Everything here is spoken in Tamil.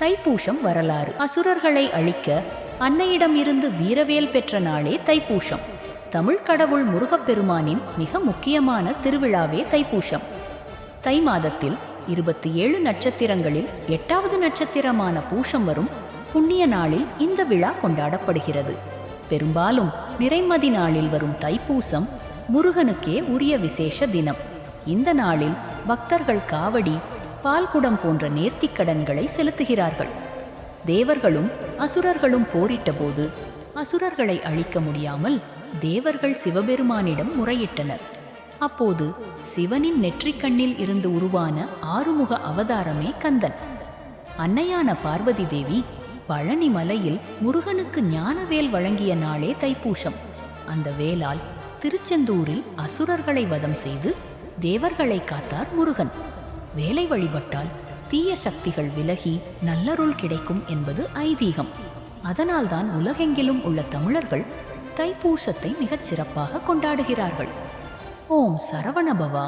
தைப்பூசம் வரலாறு. அசுரர்களை அழிக்க அன்னையிடம் இருந்து வீரவேல் பெற்ற நாளே தைப்பூசம். தமிழ் கடவுள் முருகப்பெருமானின் மிக முக்கியமான திருவிழாவே தைப்பூசம். தை மாதத்தில் 27 நட்சத்திரங்களில் 8வது நட்சத்திரமான பூசம் வரும் புண்ணிய நாளில் இந்த விழா கொண்டாடப்படுகிறது. பெரும்பாலும் நிறைமதி நாளில் வரும் தைப்பூசம் முருகனுக்கே உரிய விசேஷ தினம். இந்த நாளில் பக்தர்கள் காவடி, பால்குடம் போன்ற நேர்த்திக்கடன்களை செலுத்துகிறார்கள். தேவர்களும் அசுரர்களும் போரிட்ட போது அசுரர்களை அழிக்க முடியாமல் தேவர்கள் சிவபெருமானிடம் முறையிட்டனர். அப்போது சிவனின் நெற்றிக்கண்ணில் இருந்து உருவான ஆறுமுக அவதாரமே கந்தன். அன்னையான பார்வதி தேவி பழனி மலையில் முருகனுக்கு ஞானவேல் வழங்கிய நாளே தைப்பூசம். அந்த வேலால் திருச்செந்தூரில் அசுரர்களை வதம் செய்து தேவர்களை காத்தார் முருகன். வேலை வழிபட்டால் தீய சக்திகள் விலகி நல்லருள் கிடைக்கும் என்பது ஐதீகம். அதனால்தான் உலகெங்கிலும் உள்ள தமிழர்கள் தைப்பூசத்தை மிகச் சிறப்பாக கொண்டாடுகிறார்கள். ஓம் சரவணபவா.